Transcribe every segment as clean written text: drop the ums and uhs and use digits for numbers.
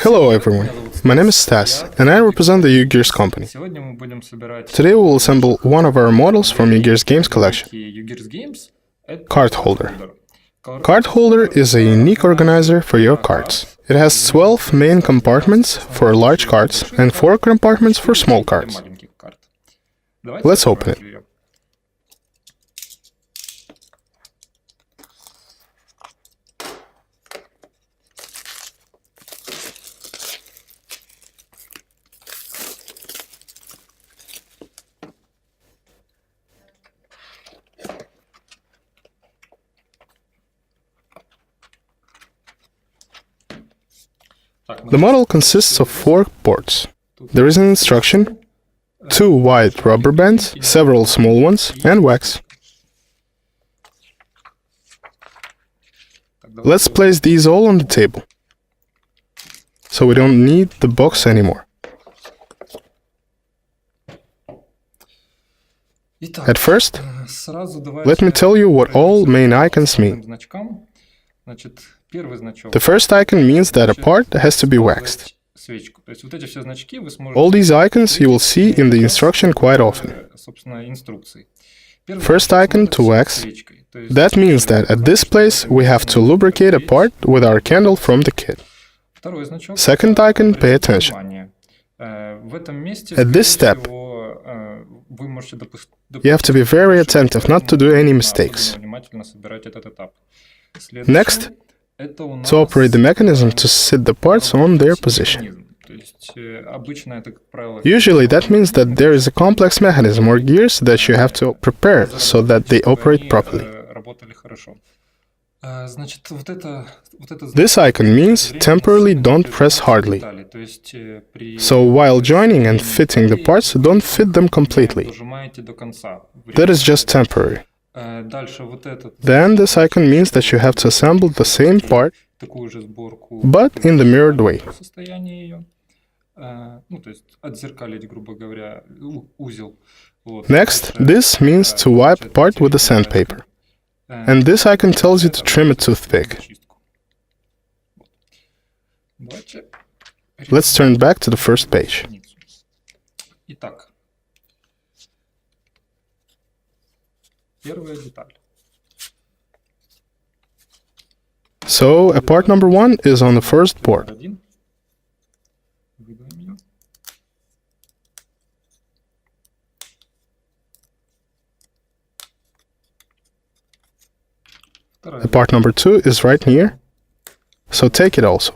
Hello everyone, my name is Stas, and I represent the Ugears company. Today we will assemble one of our models from Ugears Games Collection, Card Holder. Card Holder is a unique organizer for your cards. It has 12 main compartments for large cards and 4 compartments for small cards. Let's open it. The model consists of 4 ports. There is an instruction, 2 wide rubber bands, several small ones, and wax. Let's place these all on the table, so we don't need the box anymore. At first, let me tell you what all main icons mean. The first icon means that a part has to be waxed. All these icons you will see in the instruction quite often. First icon, to wax. That means that at this place we have to lubricate a part with our candle from the kit. Second icon, pay attention. At this step, you have to be very attentive not to do any mistakes. Next, to operate the mechanism to sit the parts on their position. Usually that means that there is a complex mechanism or gears that you have to prepare so that they operate properly. This icon means temporarily don't press hardly. So while joining and fitting the parts, don't fit them completely. That is just temporary. Then this icon means that you have to assemble the same part, but in the mirrored way. Next, this means to wipe a part with the sandpaper. And this icon tells you to trim a toothpick. Let's turn back to the first page. So, part number 1 is on the first port. Part number 2 is right here, so take it also.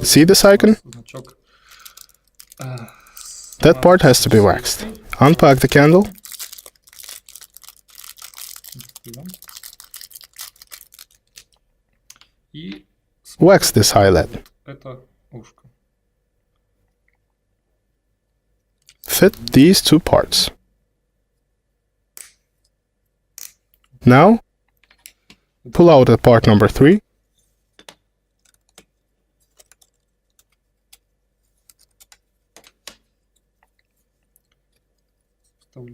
See this icon? That part has to be waxed. Unplug the candle. Wax this eyelet. Fit these 2 parts. Now, pull out the part number 3.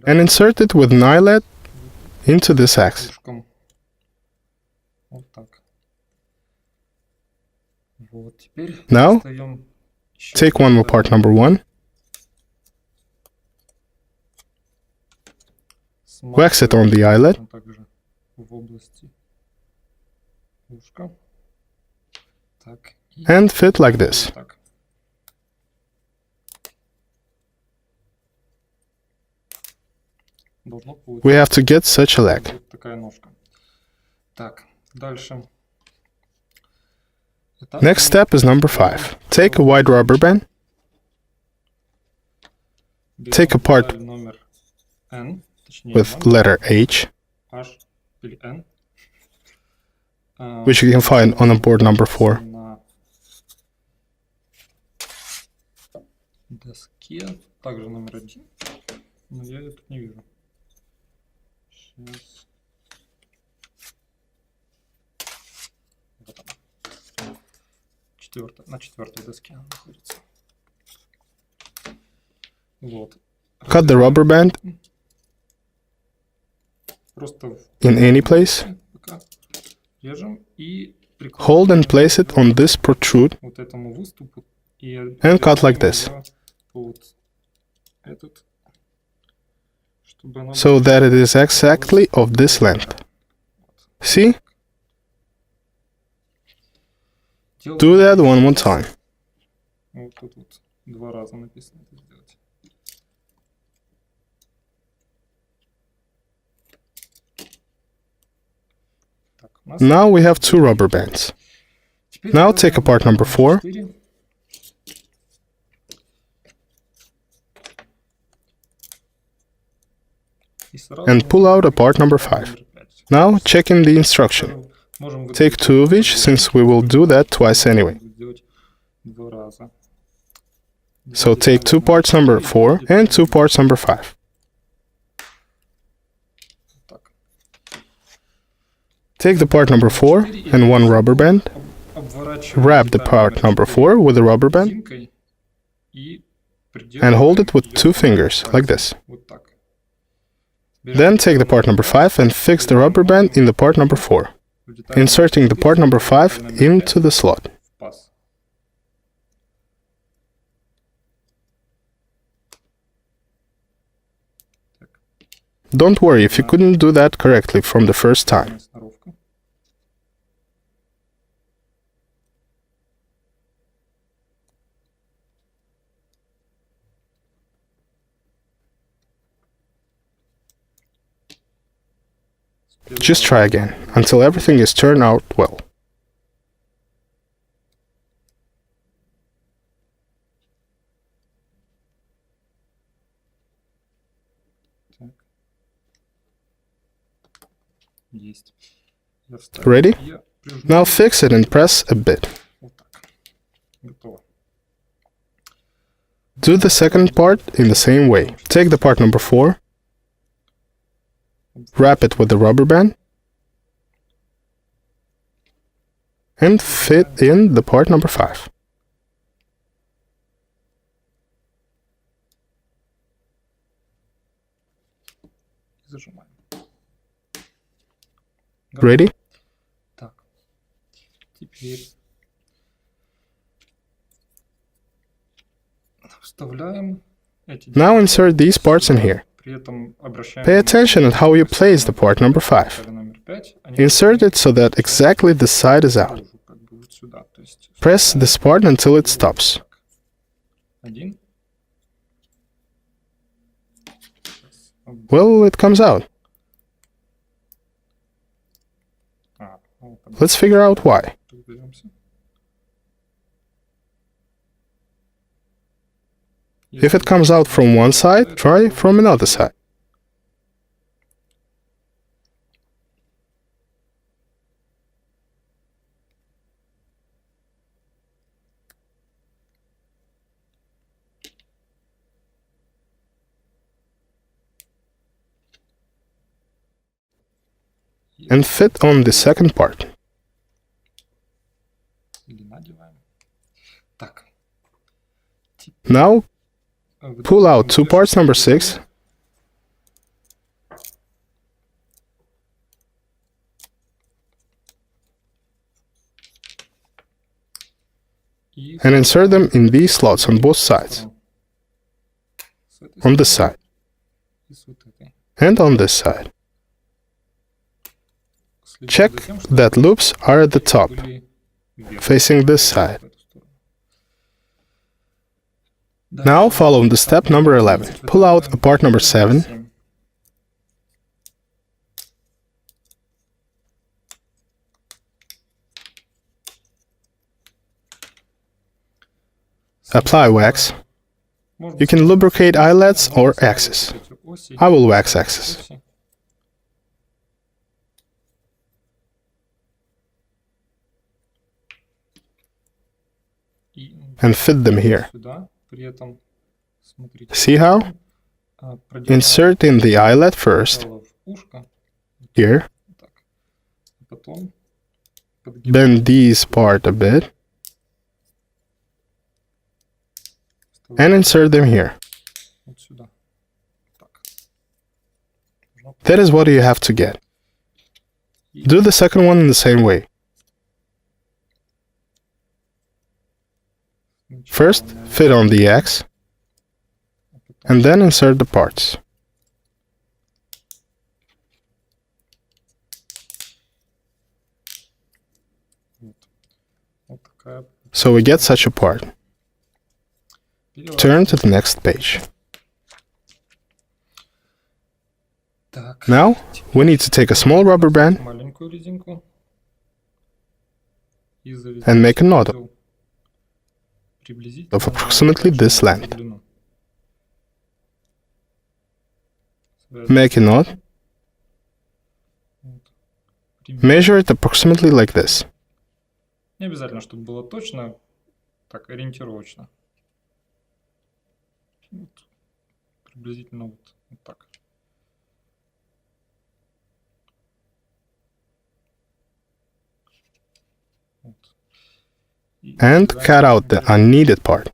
And insert it with an eyelet into this axe. Now, take one more part number 1. Wax it on the eyelet. And fit like this. We have to get such a leg. Next step is number 5. Take a wide rubber band. Take a part with letter H, which you can find on the board number 4. Cut the rubber band in any place Hold and place it on this protrude and cut like this, so that it is exactly of this length. See? Do that one more time. Now we have two rubber bands. Now take apart number 4 and pull out apart number 5. Now check in the instruction. Take 2 of each, since we will do that twice anyway. So take 2 parts number 4 and 2 parts number 5. Take the part number 4 and 1 rubber band. Wrap the part number 4 with a rubber band and hold it with 2 fingers, like this. Then take the part number 5 and fix the rubber band in the part number 4, inserting the part number 5 into the slot. Don't worry if you couldn't do that correctly from the first time. Just try again, until everything is turned out well. Ready? Now fix it and press a bit. Do the second part in the same way. Take the part number 4, wrap it with the rubber band, and fit in the part number 5. Ready? Now insert these parts in here. Pay attention at how you place the part number 5. Insert it so that exactly this side is out. Press this part until it stops. Well, it comes out. Let's figure out why. If it comes out from one side, try from another side. And fit on the second part. Now, pull out 2 parts number 6 and insert them in these slots on both sides. On this side. And on this side. Check that loops are at the top, facing this side. Now follow the step number 11. Pull out a part number 7 apply wax. You can lubricate eyelets or axes. I will wax axes. And fit them here. See how? Insert in the eyelet first, here, bend these part a bit, and insert them here. That is what you have to get. Do the second one in the same way. First, fit on the X, and then insert the parts. So we get such a part. Turn to the next page. Now, we need to take a small rubber band and make a knot of approximately this length. Make a knot. Measure it approximately like this. Не обязательно, чтобы было точно, так ориентировочно. Вот, приблизительно вот так. Вот. And cut out the unneeded part.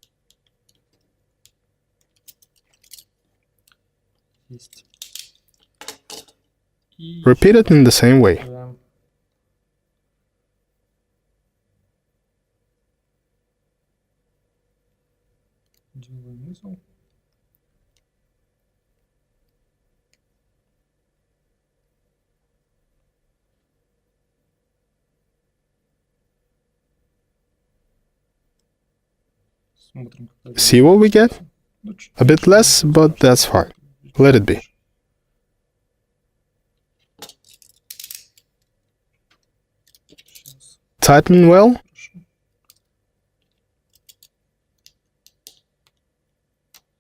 Есть. Repeat it in the same way. Делаем узел. Смотрим, See what we get? A bit less, but that's fine. Let it be. Tighten well.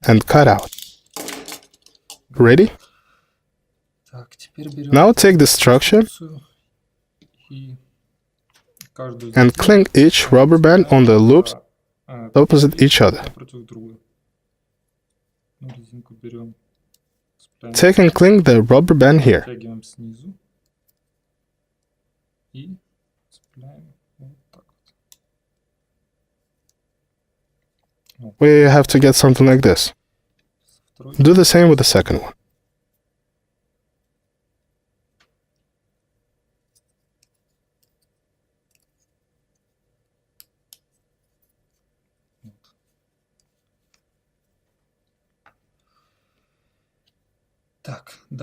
And cut out. Ready? Now take the structure and clink each rubber band on the loops opposite each other. Take and clink the rubber band here. We have to get something like this. Do the same with the second one.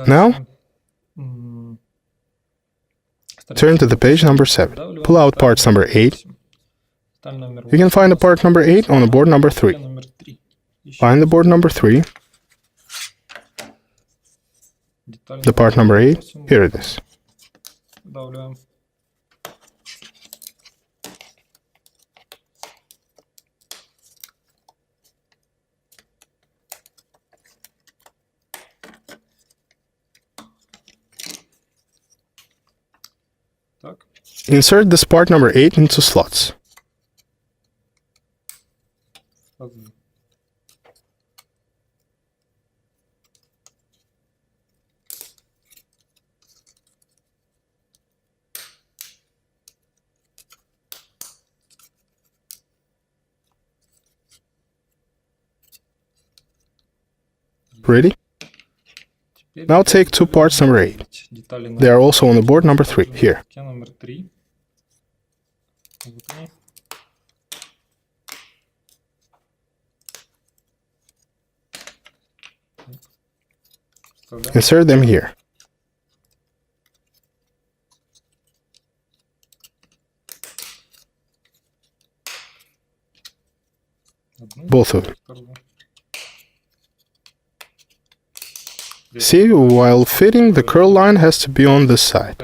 Now, turn to the page number 7. Pull out parts number 8. You can find the part number 8 on the board number 3. Find the board number 3. The part number 8. Here it is. Insert this part number 8 into slots. Ready? Now take two parts number 8. They are also on the board number 3, here. Insert them here. Both of them. See, while fitting, the curl line has to be on this side.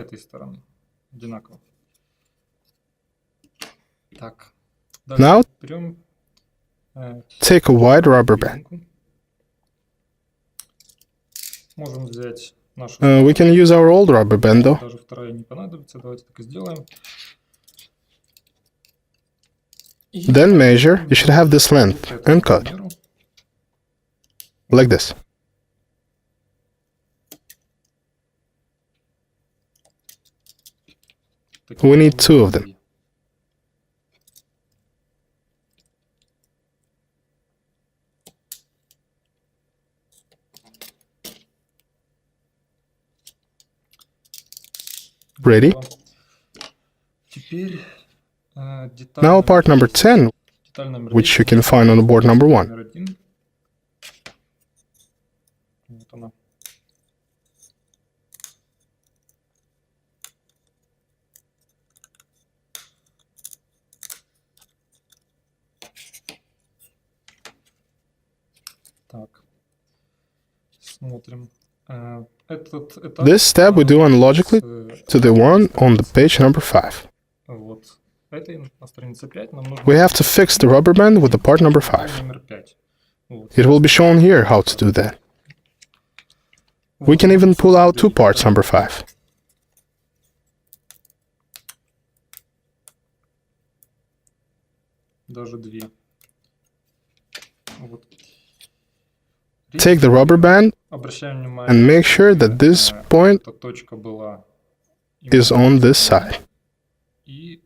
Now, take a wide rubber band. We can use our old rubber band though. Then measure, you should have this length, and cut. Like this. We need 2 of them. Ready? Теперь Now part number 10, which you can find on the board number 1. номер 1. Вот она. Так. Смотрим. Этот этап This step we do analogically to the one on the page number 5. вот этой на странице 5 нам нужно We have to fix the rubber band with the part number 5. номер 5. Вот. It will be shown here how to do that. We can even pull out two parts number 5. Даже две. Вот. Take the rubber band Обращаем внимание, and make sure that this point эта точка была is on this side. и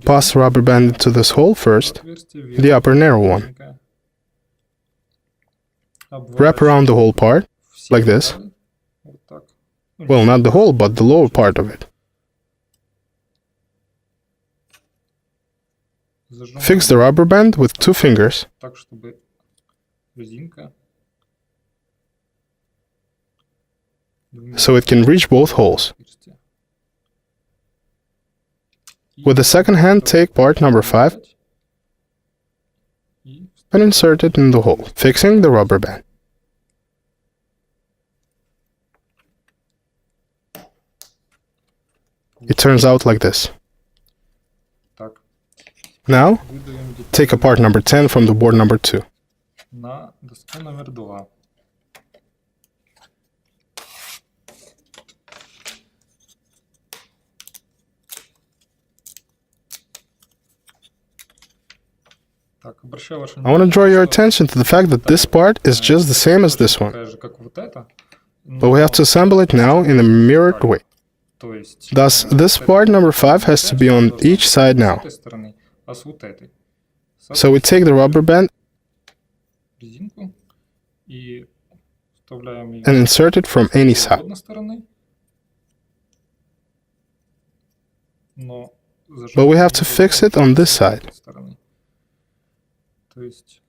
Pass the rubber band into this hole first, отверстие the upper narrow one. верхненькое. Wrap around the whole part, Все like this. детали. Вот так. Well, not the whole, but the lower part of it. Зажимаем Fix the rubber band with two fingers, так, чтобы резинка двумя so it can reach both holes. отверстия. With the second hand, take part number 5 и and insert it in the hole, fixing the rubber band. It turns out like this. так Now, выдаем деталь take apart number 10 from the board number 2. на доску номер 2. Так, обращаю ваше I want to draw your attention to the fact that this part is just the same as this one, такая же, как вот это, but we have to assemble it now in a mirrored way. то есть Thus, this part number 5 has to be on each side now. с этой стороны, а с вот этой. So we take the rubber band Резинку и вставляем ее and insert it from any с side. одной стороны, но But we have to fix it on this с side. этой стороны. То есть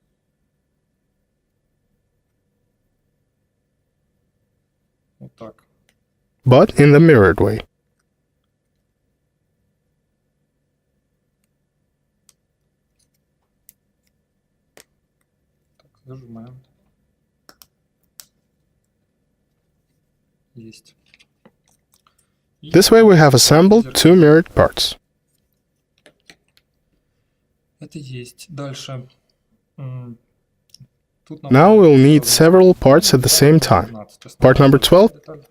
вот так. But in the mirrored way. Так, зажимаем. Есть. И This way we have assembled two mirrored parts. это есть. Дальше. Тут нам Now we'll need several parts at the same time. 12. Part number 12 Деталь.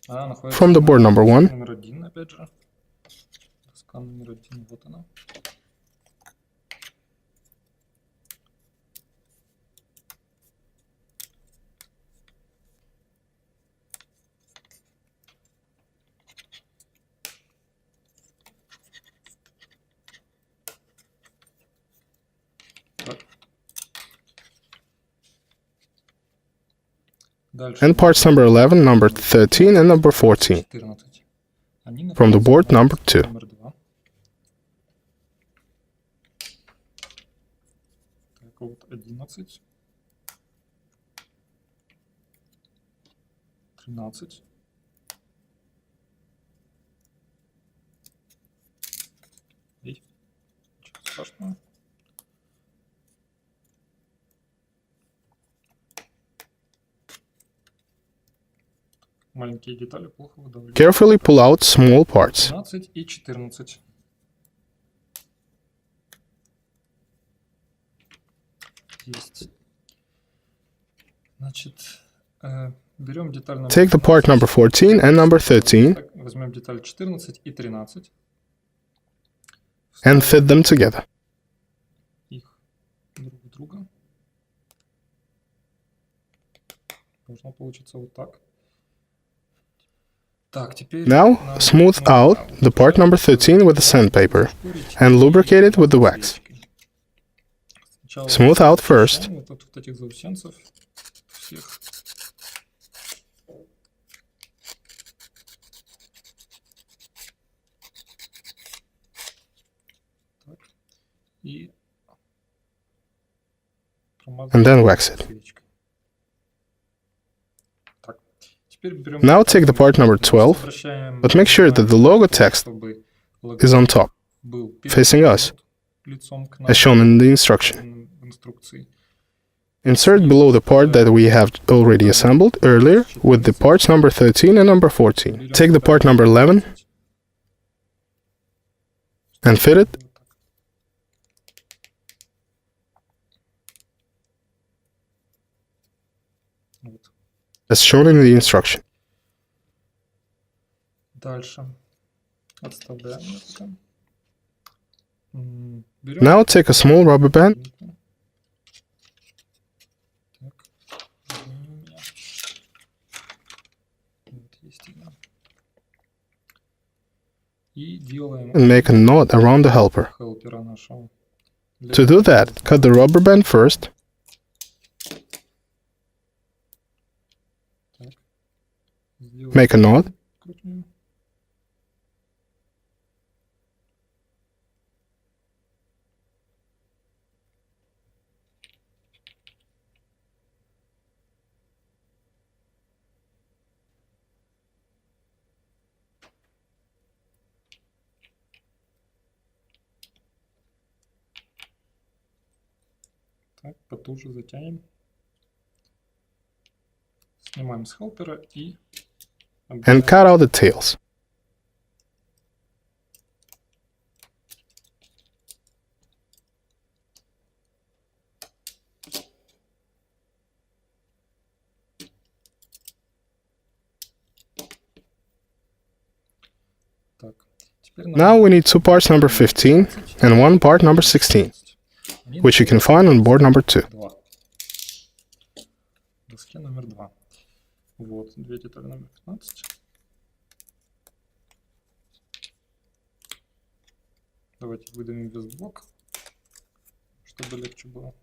Она находится from the board number 1, номер 1, опять же. Доска номер 1, вот она. Так. Дальше. and parts number 11, number 13, and number 14 14. Они from the находятся board на number 2. номер 2. Так, вот 11. 13. Эй, ничего страшного. Маленькие детали плохо выдавливают. Carefully pull out small parts. 12 и 14. Есть. Значит, берем деталь номер Take the part number 14 and number 13 Так, возьмем деталь 14 и 13. and fit them together. Их друг в друга. Должно получиться вот так. Так, теперь Now, нам smooth нужно out the part number 13 with the sandpaper ускорить and lubricate it with the wax. свечкой. Сначала Smooth out first. вот от этих заусенцев всех. и and then wax it. свечкой. Так, теперь берем Now take the part number 12, возвращаем but make sure that the logo text чтобы is on top, был facing us, лицом к as shown in the instruction. в инструкции. Insert below the part that we have already assembled earlier with the parts number 13 and number 14. Take the part number 11 and fit it Вот. as shown in the instruction. Дальше отставляем это. Берем Now take a small rubber band Так, где у меня? Вот есть она. И делаем and make a knot around the helper. хелпера нашего. To do that, cut the rubber band first, Сделаем make a knot, крупнее. Так, потуже затянем. Снимаем с хелпера и and cut out the tails. Так, теперь Now we need two parts number 15 and one part number 16, which you can find on board number 2. 2. Доске номер 2. Вот, две детали номер 15. Давайте выдавим вес блок, чтобы легче было.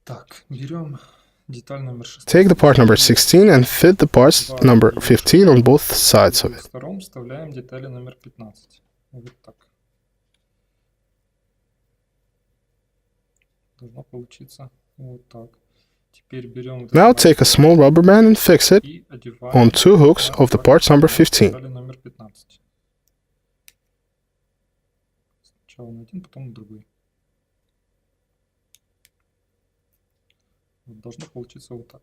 Так, берем деталь номер 16. Take the part number 16 and fit the parts number 15 on both sides of it. Сторон вставляем детали номер 15. Вот так. Должно получиться вот так. Теперь берем Now take a small rubber band and fix it и одеваем on two hooks of the parts number 15. детали номер 15. Сначала на один, потом на другой. Вот, должно получиться вот так.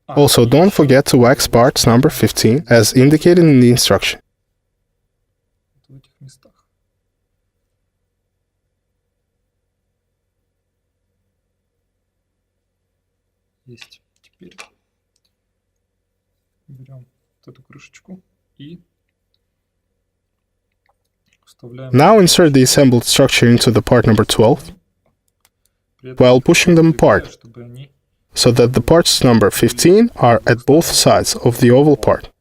Also, don't forget to wax parts number 15 as indicated in the instruction. В этих местах. Есть. Теперь берем вот эту крышечку и вставляем. Now insert the assembled structure into the part number 12 while pushing them apart, Чтобы они so that the parts number 15 are at both sides of the oval part.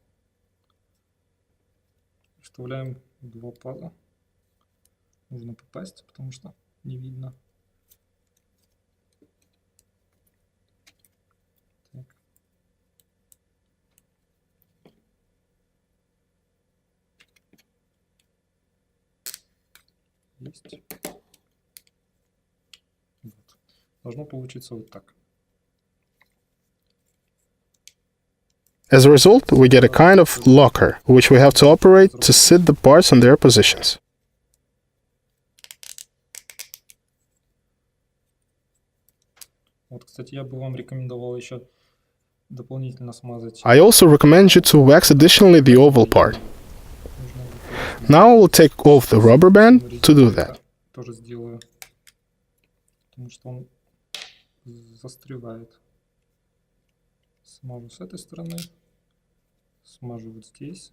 вставляем два паза. Нужно попасть, потому что не видно. Так. Есть. Вот. Должно получиться вот так. As a result, we get a kind of locker, which we have to operate to sit the parts in their positions. Вот, кстати, я бы вам рекомендовал еще дополнительно смазать. I also recommend you to wax additionally the oval part. Now I will take off the rubber band to do that. Тоже сделаю, потому что он застревает. Смажу с этой стороны, смажу вот здесь.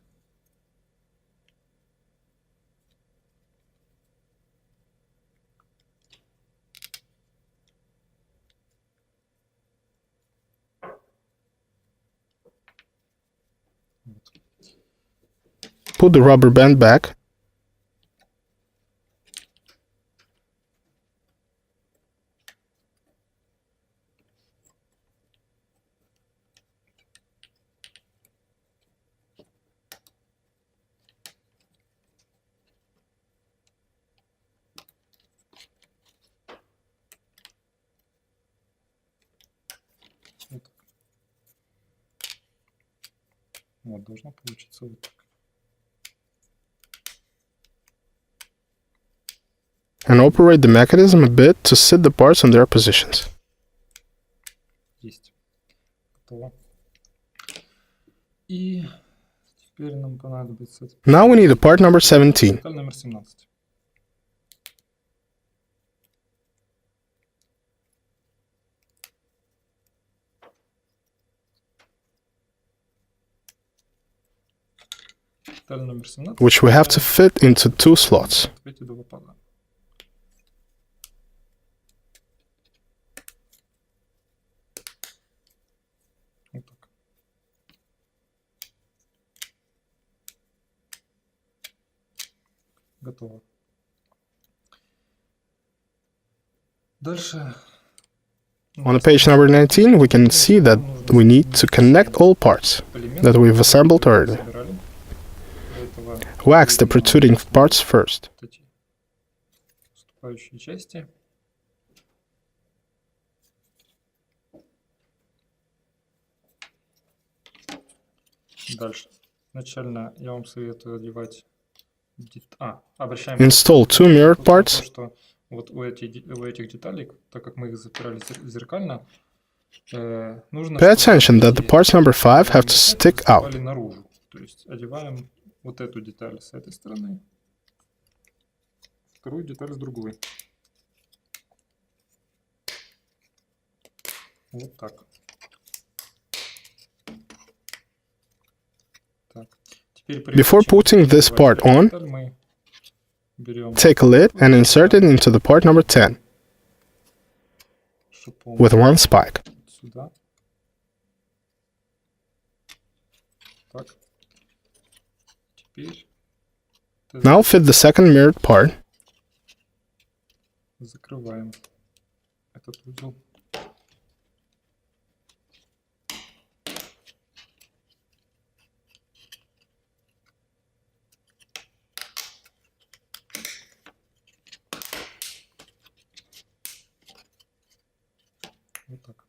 Put the rubber band back. Вот, должно получиться вот так. And operate the mechanism a bit to sit the parts in their positions. Есть. Готово. И теперь нам понадобится... Now we need a part number 17. Деталь номер 17. Деталь номер 17. Which we have to fit into 2 slots. Эти два паза. Вот так. Готово. Дальше. On page number 19, we can see that we need to connect all parts that we've assembled earlier. Wax the protruding parts first. Вступающие части. Дальше. Изначально я вам советую одевать... обращаем... Install 2 mirrored parts. Что вот у этих деталей, так как мы их запирали зеркально, нужно... Pay attention that the parts number 5 have to stick out. Наружу. То есть одеваем вот эту деталь с этой стороны, вторую деталь с другой. Вот так. Before putting this part on, take a lid and insert it into the part number 10 with one spike. Now fit the second mirrored part. Закрываем этот узел. Вот так.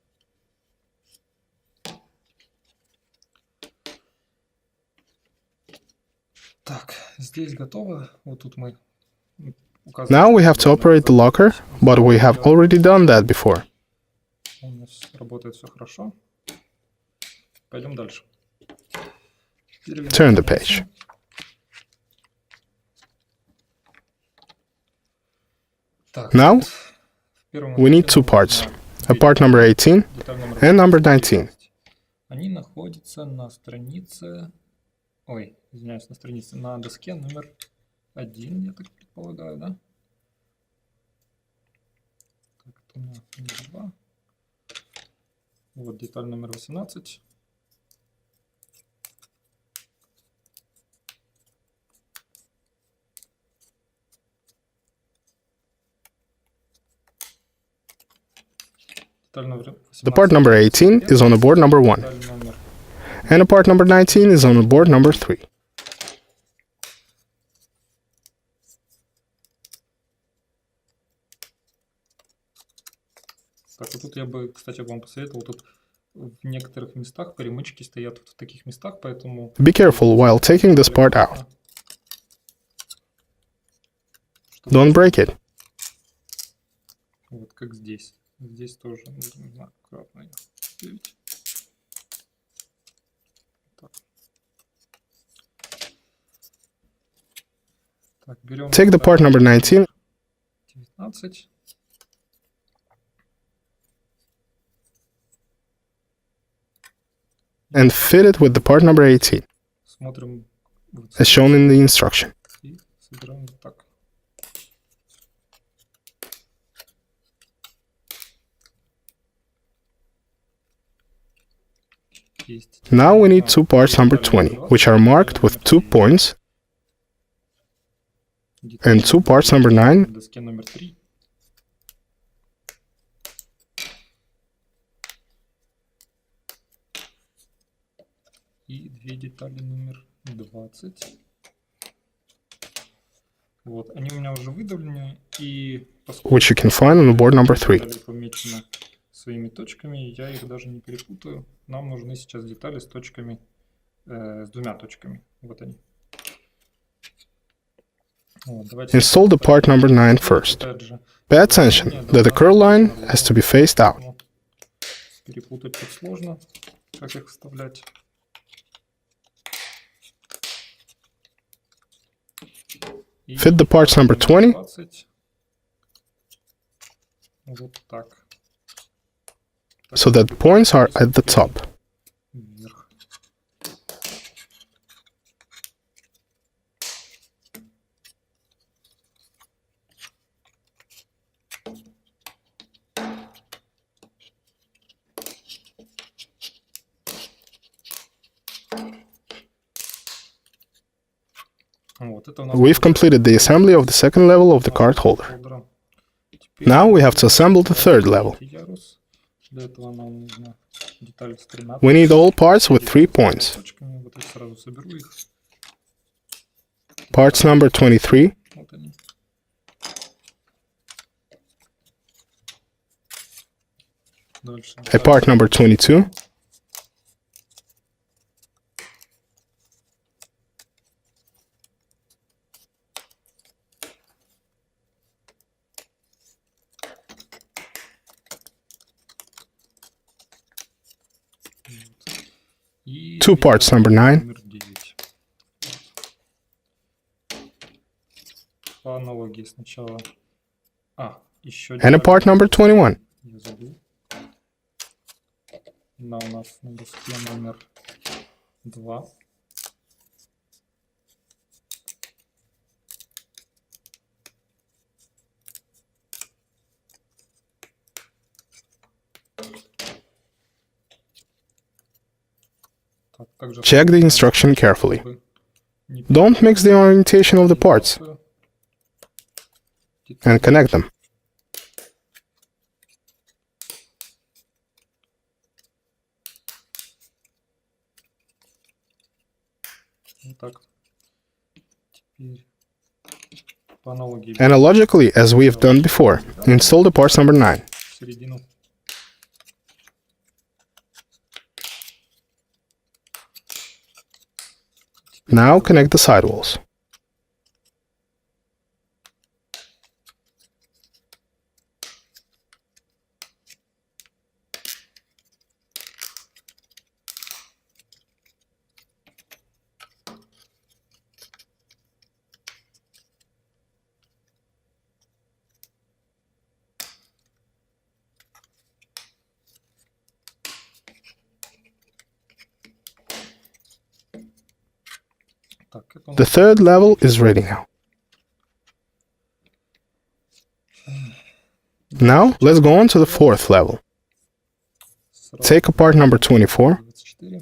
Так, здесь готово. Вот тут мы Now we have to operate the locker, but we have already done that before. У нас работает все хорошо. Пойдем дальше. Turn the page. Now we need 2 parts, a part number 18 and number 19. Они находятся на странице... Ой, извиняюсь, на странице, на доске номер 1, я так предполагаю, да? Так, это номер 2. Вот деталь номер 18. The part number 18 is on the board number 1, and the part number 19 is on the board number 3. Так, вот тут я бы, кстати, вам посоветовал, тут в некоторых местах перемычки стоят вот в таких местах, поэтому... Be careful while taking this part out. Don't break it. Вот как здесь. Здесь тоже нужно аккуратно их делить. Так. Так, берем... Take the part number 19. 19. And fit it with the part number 18, Смотрим, as shown in the instruction. и собираем вот так. Now we need two parts number 20, which are marked with 2 points, and two parts number 9, На доске номер 3. И две детали номер 20. Вот, они у меня уже выдавлены, и which you can find on board number 3. детали помечены своими точками, я их даже не перепутаю. Нам нужны сейчас детали с точками, с двумя точками. Вот они. Вот, давайте Install the part number 9 first. опять же, Pay attention that the curl line has to be faced out. перепутать тут сложно, как их вставлять. И Fit the parts number 20. 20. Вот так. So that points are at the top. Вверх. Вот, это у нас We've completed the assembly of the second level of the card holder. холдера. Now we have to assemble the third level. Ярус. Для этого нам нужна деталь с тремя We need all parts with 3 points. точками. Вот я сразу соберу их. Parts number 23, Вот они. Дальше. a part number 22, И two parts number 9, номер 9. По аналогии сначала. Еще and a part number 21. я забыл. Она у нас на доске номер 2. Так, также Check the instruction carefully. чтобы не Don't mix the orientation of the parts перепутаться. and connect them. Вот так. Теперь по аналогии Analogically, as we've done before, install the parts number 9. в середину. Now connect the sidewalls. Так, это у The нас third level is ready now. Now, let's go on to the fourth level. сразу Take apart number 24, 24.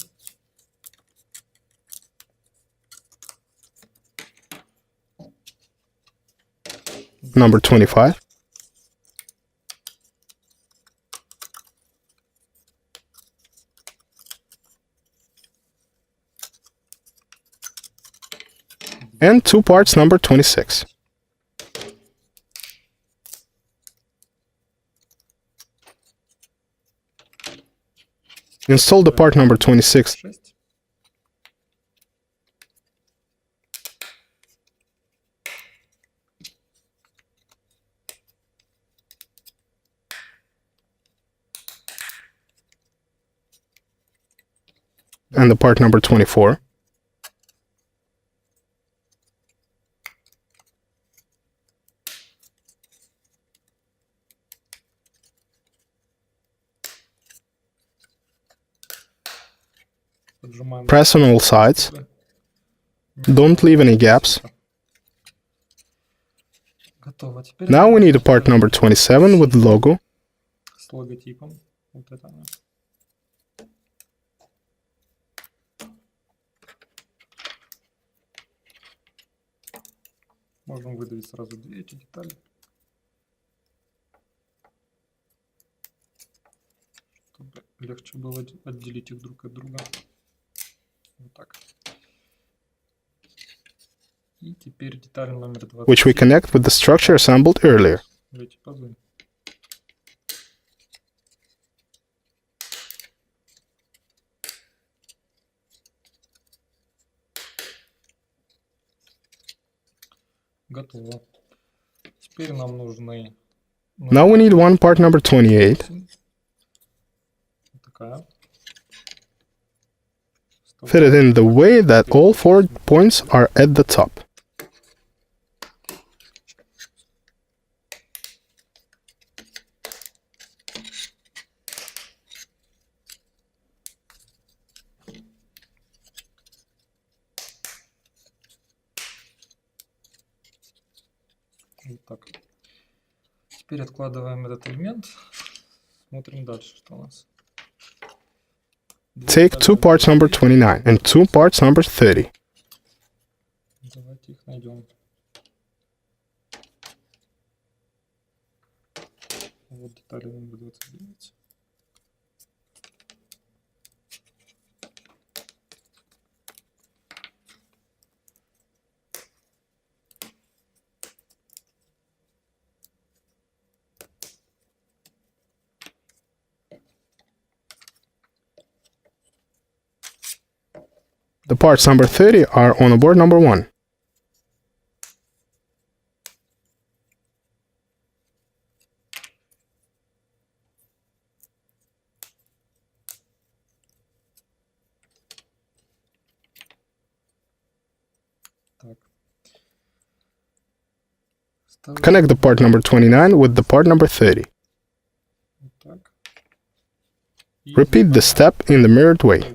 number 25, and two parts number 26. Install the part number 26 6. and the part number 24. Поджимаем. Press on all sides. Don't leave any gaps. Готово. Теперь Now we need a part number 27 with the logo. с логотипом. Вот это она. Можем выдавить сразу две эти детали. Чтобы легче было отделить их друг от друга. Вот так. И теперь деталь номер 20. which we connect with the structure assembled earlier. Эти пазы. Готово. Теперь нам нужны... Now we need one part number 28. Такая. Fit it in the way that all 4 points are at the top. Вот так. Теперь откладываем этот элемент. Смотрим дальше, что у нас. Take 2 parts number 29 and 2 parts number 30. Давайте их найдем. Вот детали номер 29. The parts number 30 are on board number 1. Так. Connect the part number 29 with the part number 30. Вот так. И Repeat the step in the mirrored way.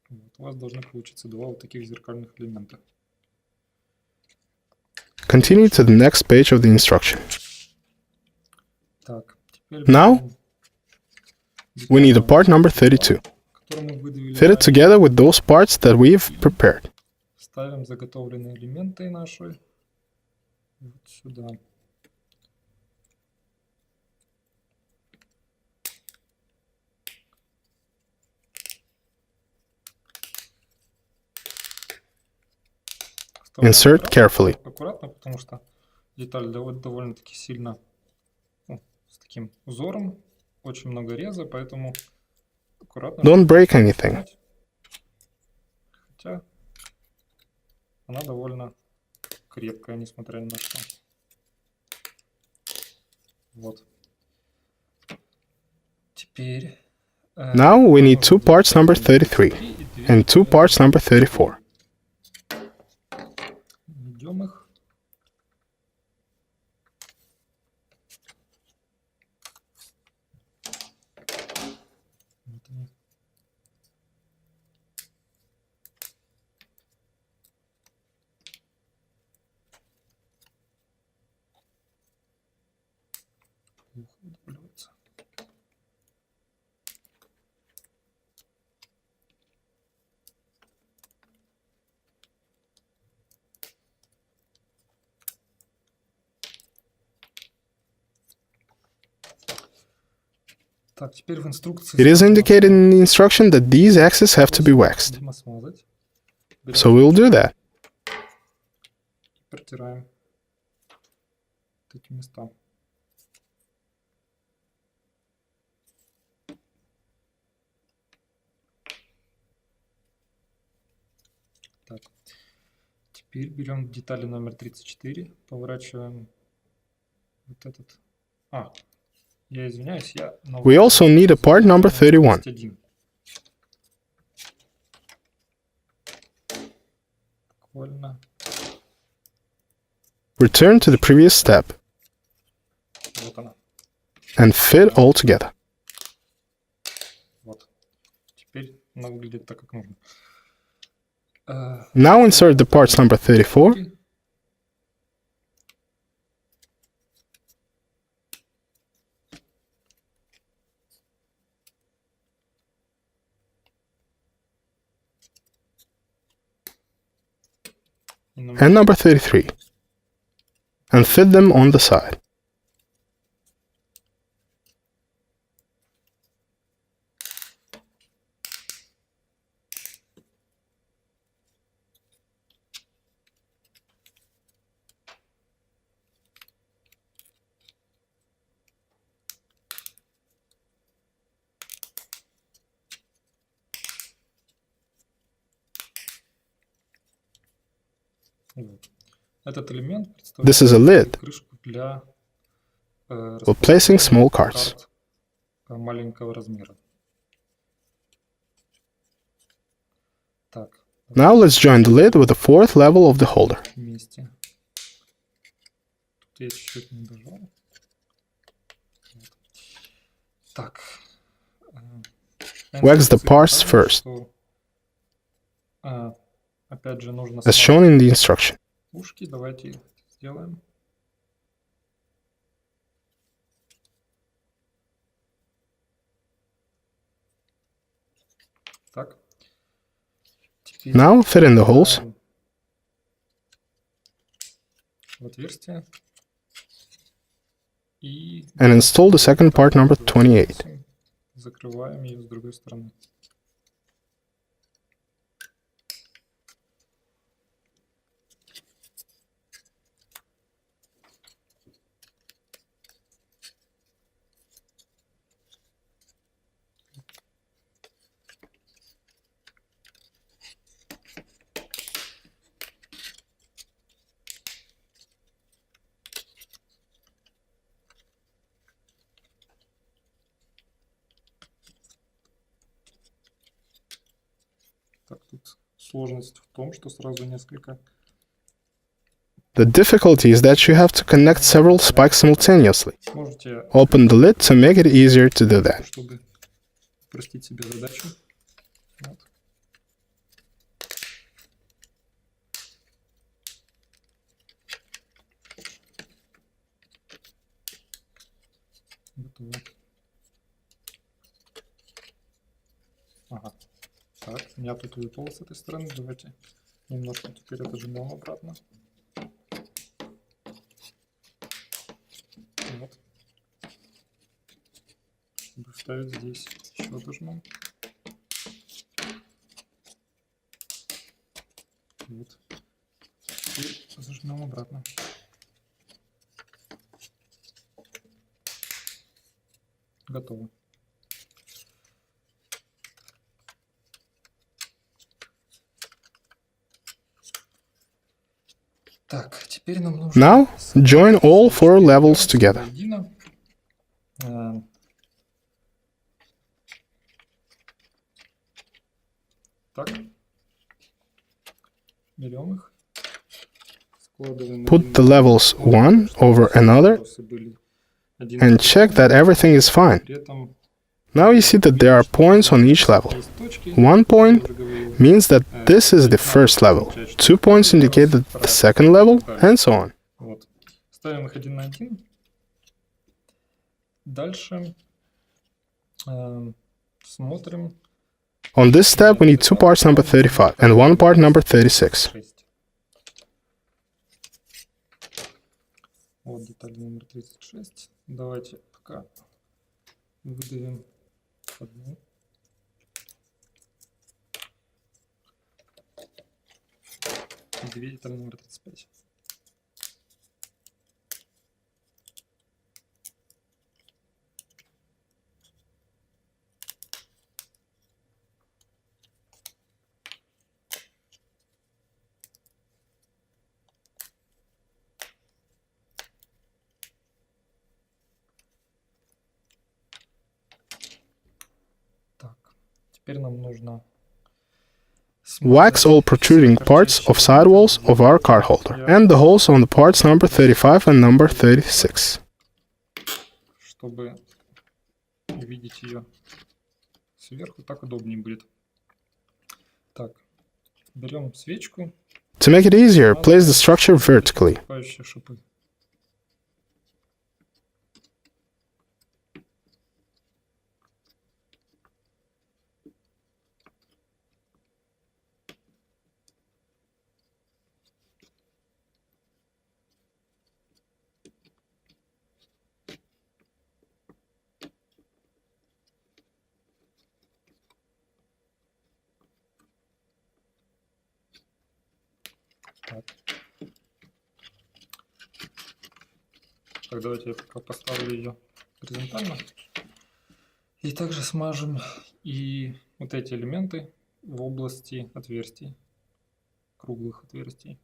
Вот, у вас должны получиться два вот таких зеркальных элемента. Continue to the next page of the instruction. Так, теперь Now, we need a part number 32. который мы выдавили Fit it together with those parts that we've prepared. Ставим заготовленные элементы наши вот сюда. Insert carefully. Аккуратно, потому что деталь довольно-таки сильно с таким узором, очень много реза, поэтому аккуратно. Don't break anything. Хотя она довольно крепкая, несмотря ни на что. Вот. Теперь... Now we need 2 parts number 33 and 2 parts number 34. Найдем их. Вот они. Плохо выдавливается. Так, теперь в инструкции It is indicated in the instruction that these axes have to be waxed. необходимо смазать. So we'll do that. Протираем вот эти места. Так. Теперь берем детали номер 34, поворачиваем вот этот. Я извиняюсь, я... We also need a part number 31. 31. Буквально. Return to the previous step Вот она. and fit all together. Вот. Теперь она выглядит так, как нужно. Now insert the parts number 34 and number 33 and fit them on the side. This is a lid for placing small cards. Now let's join the lid with the fourth level of the holder. Wax the parts first, as shown in the instruction. Now fit in the holes and install the second part, number 28. The difficulty is that you have to connect several spikes simultaneously. Open the lid to make it easier to do that. Ага. Так, у меня тут выпало с этой стороны. Давайте немножко теперь отожмем обратно. Вот. Чтобы вставить здесь, еще отожмем. Вот. И зажмем обратно. Готово. Now, join all four levels together. Put the levels one over another and check that everything is fine. Now you see that there are points on each level. 1 point means that this is the first level, 2 points indicate the second level, and so on. Ставим их один на один. Дальше смотрим. On this step, we need 2 parts number 35 and 1 part number 36. Вот деталь номер 36. Давайте пока выдавим одну. Две детали номер 35. Теперь нам нужно wax all protruding parts of sidewalls of our card holder and the holes on the parts number 35 and number 36. Чтобы видеть ее сверху, так удобнее будет. Так, берем свечку. To make it easier, place the structure vertically. Так. Так, давайте я пока поставлю ее горизонтально. И также смажем и вот эти элементы в области отверстий, круглых отверстий.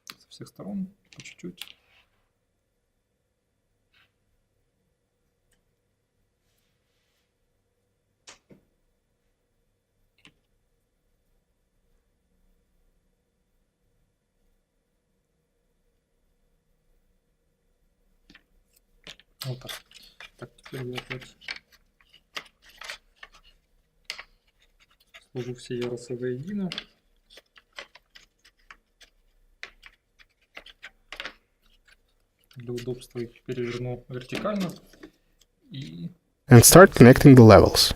Со всех сторон, по чуть-чуть. Вот так. Так, теперь я опять сложу все ярусы воедино. Для удобства их переверну вертикально. И And start connecting the levels.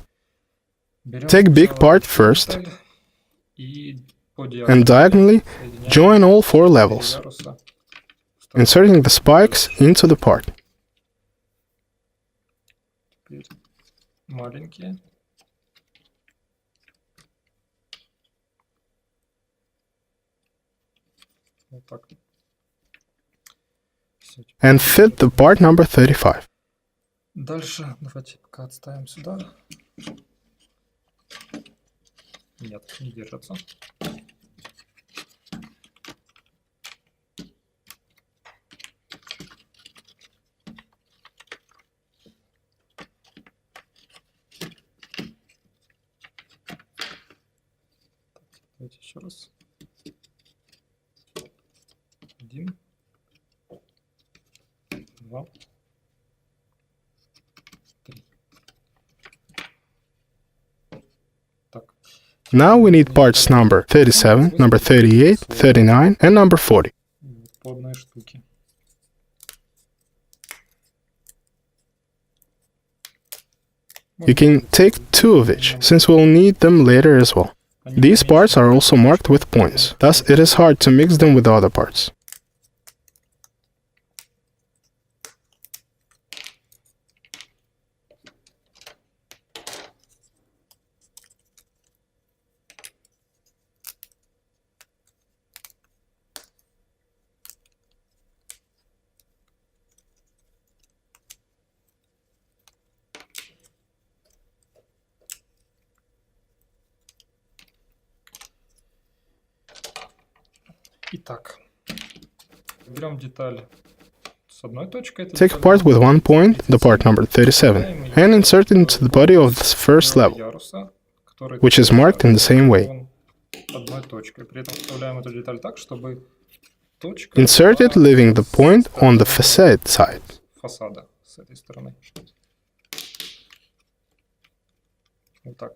Take big part first and diagonally join all 4 levels, inserting the spikes into the part. Теперь маленькие. Вот так. And fit the part number 35. Дальше давайте пока отставим сюда. Нет, не держится. Давайте еще раз. 1, 2, 3. Так. Now we need parts number 37, number 38, 39, and number 40. По одной штуке. You can take 2 of each, since we'll need them later as well. These parts are also marked with points, thus it is hard to mix them with the other parts. Итак, берем деталь с одной точкой. Take a part with 1 point, the part number 37, and insert it into the body of the first level, which is marked in the same way. Одной точкой. При этом вставляем эту деталь так, чтобы точка Insert it leaving the point on the facade side. Фасада с этой стороны. Вот так.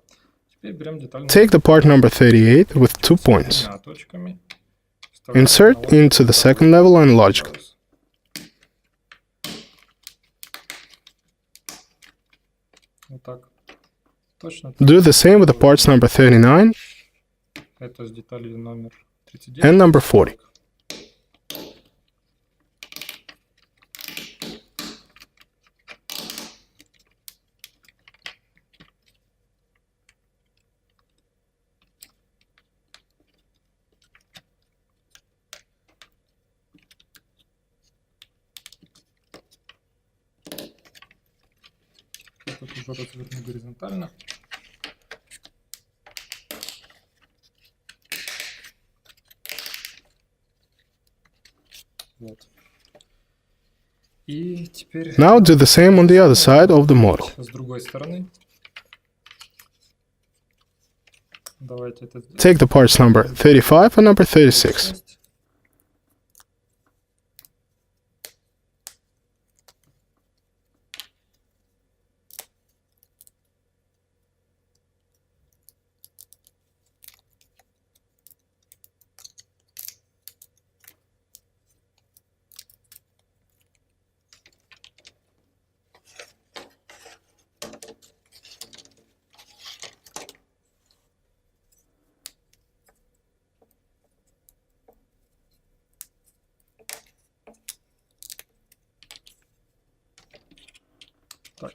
Теперь берем деталь. Take the part number 38 with 2 points. Точками. Insert into the second level and logically. Вот так. Точно. Do the same with the parts number 39 Это с деталью номер 39. and number 40. Тут уже разверну горизонтально. Вот. И теперь Now do the same on the other side of the model. с другой стороны. Давайте это сделаем. Take the parts number 35 and number 36. Так,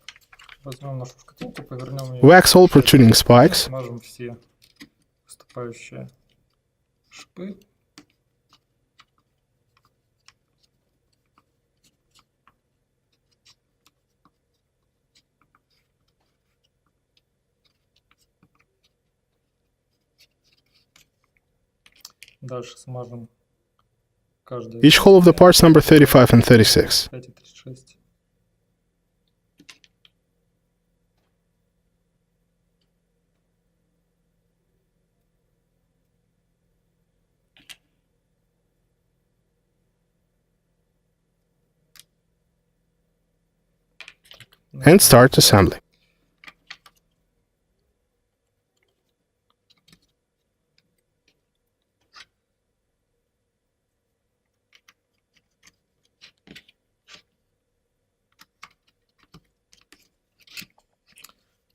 возьмем нашу шкатулку, повернем ее. Wax all protruding spikes. Смажем все выступающие шипы. Дальше смажем каждый. Each hole of the parts number 35 and 36. 5,36. And start assembly.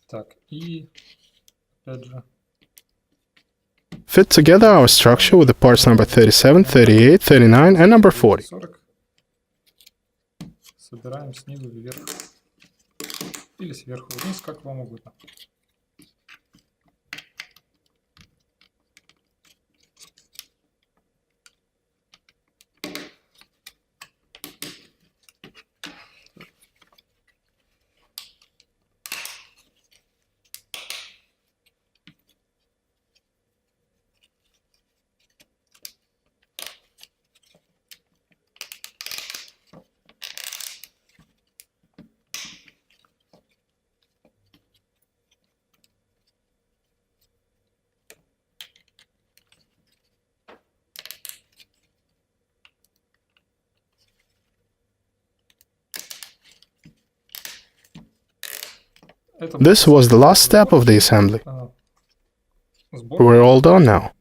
Так, и опять же Fit together our structure with the parts number 37, 38, 39 and number 40. 40. Собираем снизу вверх. Или сверху вниз, как вам угодно. This was the last step of the assembly. We're all done now.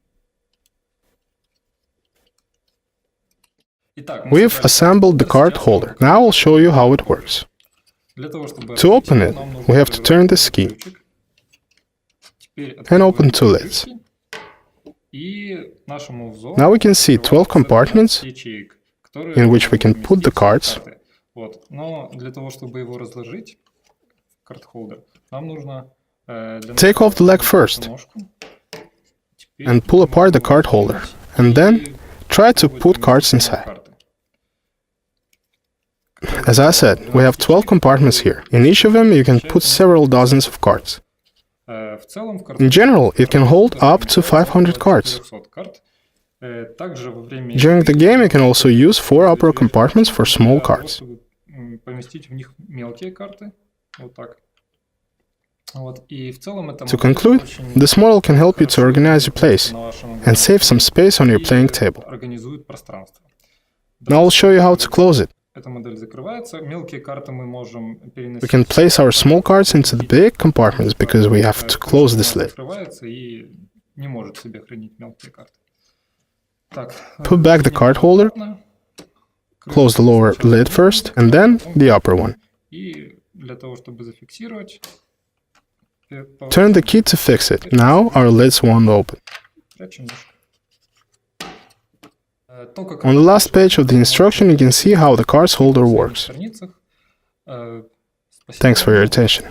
We've assembled the card holder. Now I'll show you how it works. To open it, we have to turn this key and open two lids. Now we can see 12 compartments in which we can put the cards. Take off the leg first and pull apart the card holder, and then try to put cards inside. As I said, we have 12 compartments here. In each of them you can put several dozens of cards. In general, it can hold up to 500 cards. During the game you can also use 4 upper compartments for small cards. To conclude, this model can help you to organize your place and save some space on your playing table. Now I'll show you how to close it. We can place our small cards into the big compartments because we have to close this lid. Put back the card holder, close the lower lid first, and then the upper one. Turn the key to fix it. Now our lids won't open. On the last page of the instruction you can see how the card holder works. Thanks for your attention.